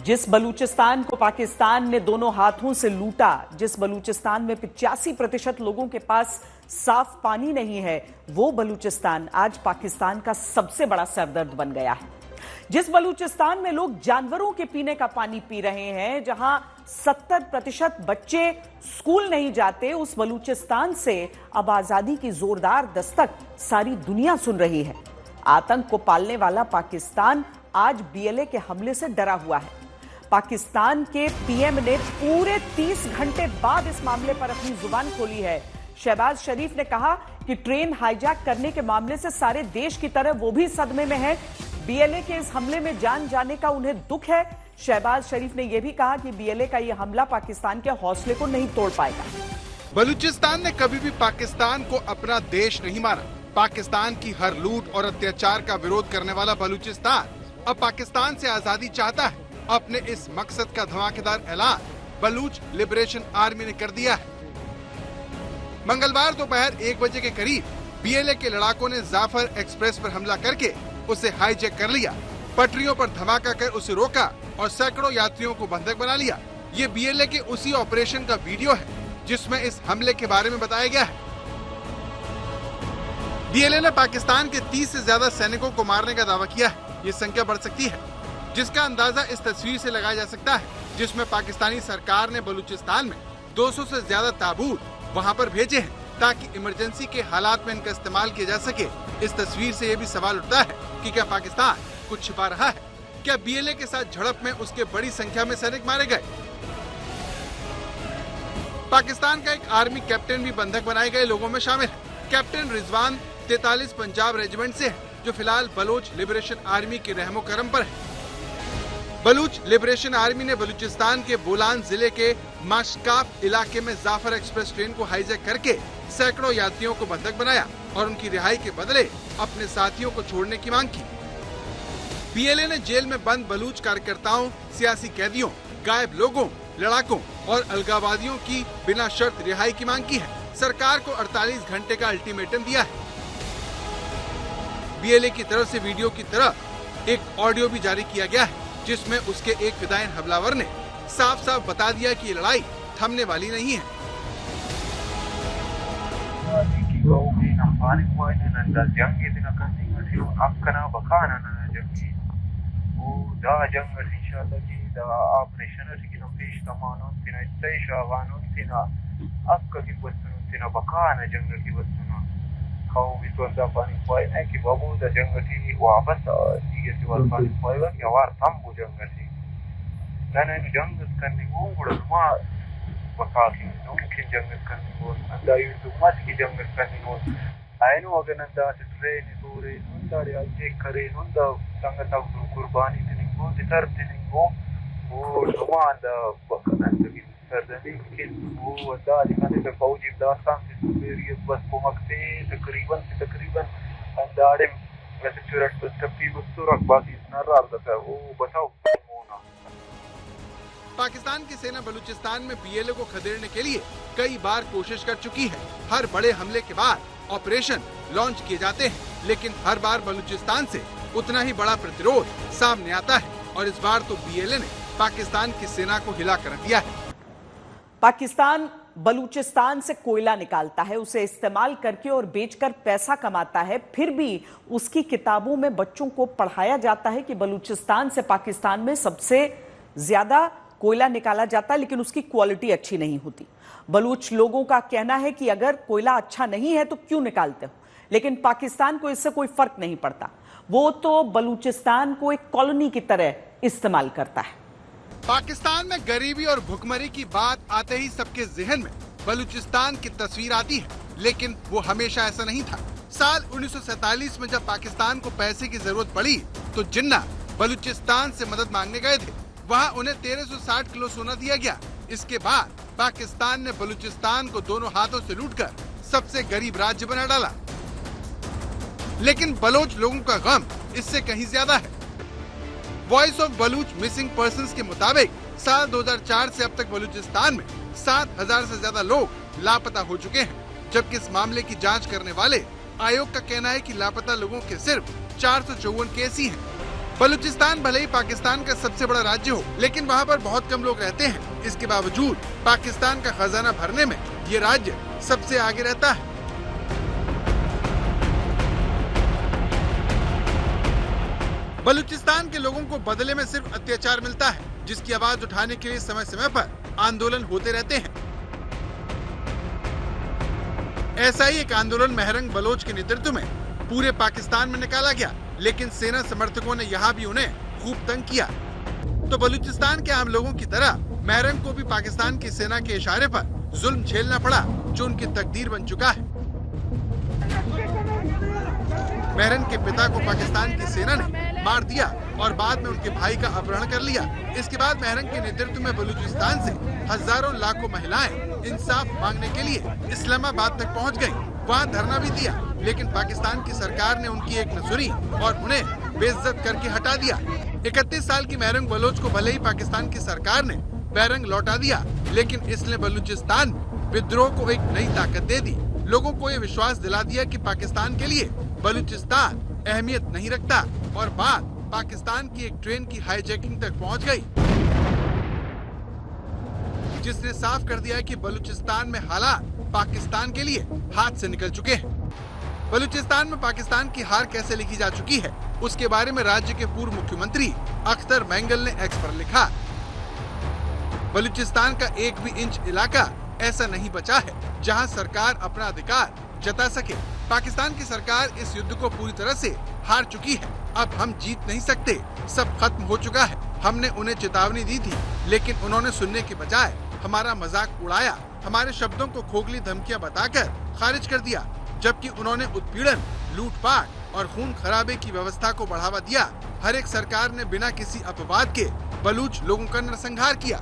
जिस बलूचिस्तान को पाकिस्तान ने दोनों हाथों से लूटा, जिस बलूचिस्तान में 85% लोगों के पास साफ पानी नहीं है, वो बलूचिस्तान आज पाकिस्तान का सबसे बड़ा सरदर्द बन गया है। जिस बलूचिस्तान में लोग जानवरों के पीने का पानी पी रहे हैं, जहां 70% बच्चे स्कूल नहीं जाते, उस बलूचिस्तान से अब आजादी की जोरदार दस्तक सारी दुनिया सुन रही है। आतंक को पालने वाला पाकिस्तान आज बीएलए के हमले से डरा हुआ है। पाकिस्तान के पीएम ने पूरे 30 घंटे बाद इस मामले पर अपनी जुबान खोली है। शहबाज शरीफ ने कहा कि ट्रेन हाईजैक करने के मामले से सारे देश की तरह वो भी सदमे में है। बीएलए के इस हमले में जान जाने का उन्हें दुख है। शहबाज शरीफ ने यह भी कहा कि बीएलए का यह हमला पाकिस्तान के हौसले को नहीं तोड़ पाएगा। बलूचिस्तान ने कभी भी पाकिस्तान को अपना देश नहीं माना। पाकिस्तान की हर लूट और अत्याचार का विरोध करने वाला बलूचिस्तान अब पाकिस्तान से आजादी चाहता है। अपने इस मकसद का धमाकेदार ऐलान बलूच लिबरेशन आर्मी ने कर दिया है। मंगलवार दोपहर 1 बजे के करीब बीएलए के लड़ाकों ने जाफर एक्सप्रेस पर हमला करके उसे हाईजैक कर लिया। पटरियों पर धमाका कर उसे रोका और सैकड़ों यात्रियों को बंधक बना लिया। ये बीएलए के उसी ऑपरेशन का वीडियो है जिसमें इस हमले के बारे में बताया गया है। बीएलए ने पाकिस्तान के 30 से ज्यादा सैनिकों को मारने का दावा किया है। ये संख्या बढ़ सकती है, जिसका अंदाजा इस तस्वीर से लगाया जा सकता है, जिसमें पाकिस्तानी सरकार ने बलूचिस्तान में 200 से ज्यादा ताबूत वहां पर भेजे हैं ताकि इमरजेंसी के हालात में इनका इस्तेमाल किया जा सके। इस तस्वीर से ये भी सवाल उठता है कि क्या पाकिस्तान कुछ छिपा रहा है? क्या बीएलए के साथ झड़प में उसके बड़ी संख्या में सैनिक मारे गए? पाकिस्तान का एक आर्मी कैप्टन भी बंधक बनाए गए लोगों में शामिल है। कैप्टन रिजवान 43 पंजाब रेजिमेंट से है, जो फिलहाल बलोच लिबरेशन आर्मी के रहमो करम पर है। बलूच लिबरेशन आर्मी ने बलूचिस्तान के बोलान जिले के माशकाफ इलाके में जाफर एक्सप्रेस ट्रेन को हाईजैक करके सैकड़ों यात्रियों को बंधक बनाया और उनकी रिहाई के बदले अपने साथियों को छोड़ने की मांग की। बीएलए ने जेल में बंद बलूच कार्यकर्ताओं, सियासी कैदियों, गायब लोगों, लड़ाकों और अलगाववादियों की बिना शर्त रिहाई की मांग की है। सरकार को 48 घंटे का अल्टीमेटम दिया है। बीएलए की तरफ से वीडियो की तरह एक ऑडियो भी जारी किया गया है, जिसमें उसके एक फिदायन हमलावर ने साफ साफ बता दिया कि ये लड़ाई थमने वाली नहीं है। पाकिस्तान की सेना बलूचिस्तान में बीएलए को खदेड़ने के लिए कई बार कोशिश कर चुकी है। हर बड़े हमले के बाद ऑपरेशन लॉन्च किए जाते हैं, लेकिन हर बार बलूचिस्तान से उतना ही बड़ा प्रतिरोध सामने आता है और इस बार तो बीएलए ने पाकिस्तान की सेना को हिला कर दिया है। पाकिस्तान बलूचिस्तान से कोयला निकालता है, उसे इस्तेमाल करके और बेचकर पैसा कमाता है। फिर भी उसकी किताबों में बच्चों को पढ़ाया जाता है कि बलूचिस्तान से पाकिस्तान में सबसे ज्यादा कोयला निकाला जाता है, लेकिन उसकी क्वालिटी अच्छी नहीं होती। बलूच लोगों का कहना है कि अगर कोयला अच्छा नहीं है तो क्यों निकालते हो, लेकिन पाकिस्तान को इससे कोई फर्क नहीं पड़ता। वो तो बलूचिस्तान को एक कॉलोनी की तरह इस्तेमाल करता है। पाकिस्तान में गरीबी और भुखमरी की बात आते ही सबके जहन में बलूचिस्तान की तस्वीर आती है, लेकिन वो हमेशा ऐसा नहीं था। साल 1947 में जब पाकिस्तान को पैसे की जरूरत पड़ी तो जिन्ना बलूचिस्तान से मदद मांगने गए थे। वहाँ उन्हें 1360 किलो सोना दिया गया। इसके बाद पाकिस्तान ने बलूचिस्तान को दोनों हाथों से लूटकर सबसे गरीब राज्य बना डाला। लेकिन बलोच लोगों का गम इससे कहीं ज्यादा है। Voice of Baloch missing persons के मुताबिक साल 2004 से अब तक बलूचिस्तान में 7000 से ज्यादा लोग लापता हो चुके हैं, जबकि इस मामले की जांच करने वाले आयोग का कहना है कि लापता लोगों के सिर्फ 454 केस ही हैं। बलूचिस्तान भले ही पाकिस्तान का सबसे बड़ा राज्य हो, लेकिन वहाँ पर बहुत कम लोग रहते हैं। इसके बावजूद पाकिस्तान का खजाना भरने में ये राज्य सबसे आगे रहता है। बलूचिस्तान के लोगों को बदले में सिर्फ अत्याचार मिलता है, जिसकी आवाज उठाने के लिए समय समय पर आंदोलन होते रहते हैं। ऐसा ही एक आंदोलन मेहरंग बलोच के नेतृत्व में पूरे पाकिस्तान में निकाला गया, लेकिन सेना समर्थकों ने यहाँ भी उन्हें खूब तंग किया। तो बलूचिस्तान के आम लोगों की तरह मेहरंग को भी पाकिस्तान की सेना के इशारे पर जुल्म झेलना पड़ा, जो उनकी तकदीर बन चुका है। मेहरंग के पिता को पाकिस्तान की सेना ने मार दिया और बाद में उनके भाई का अपहरण कर लिया। इसके बाद मेहरंग के नेतृत्व में बलूचिस्तान से हजारों लाखों महिलाएं इंसाफ मांगने के लिए इस्लामाबाद तक पहुंच गईं। वहां धरना भी दिया, लेकिन पाकिस्तान की सरकार ने उनकी एक न सुनी और उन्हें बेइज्जत करके हटा दिया। 31 साल की मेहरंग बलोच को भले ही पाकिस्तान की सरकार ने बैरंग लौटा दिया, लेकिन इसने बलूचिस्तान में विद्रोह को एक नई ताकत दे दी। लोगों को ये विश्वास दिला दिया कि पाकिस्तान के लिए बलूचिस्तान अहमियत नहीं रखता और बात पाकिस्तान की एक ट्रेन की हाईजैकिंग तक पहुंच गई, जिसने साफ कर दिया कि बलूचिस्तान में हालात पाकिस्तान के लिए हाथ से निकल चुके हैं। बलूचिस्तान में पाकिस्तान की हार कैसे लिखी जा चुकी है, उसके बारे में राज्य के पूर्व मुख्यमंत्री अख्तर मैंगल ने एक्स पर लिखा, बलूचिस्तान का एक भी इंच इलाका ऐसा नहीं बचा है जहां सरकार अपना अधिकार जता सके। पाकिस्तान की सरकार इस युद्ध को पूरी तरह से हार चुकी है। अब हम जीत नहीं सकते, सब खत्म हो चुका है। हमने उन्हें चेतावनी दी थी, लेकिन उन्होंने सुनने के बजाय हमारा मजाक उड़ाया, हमारे शब्दों को खोखली धमकियां बताकर खारिज कर दिया, जबकि उन्होंने उत्पीड़न, लूटपाट और खून खराबे की व्यवस्था को बढ़ावा दिया। हर एक सरकार ने बिना किसी अपवाद के बलूच लोगों का नरसंहार किया।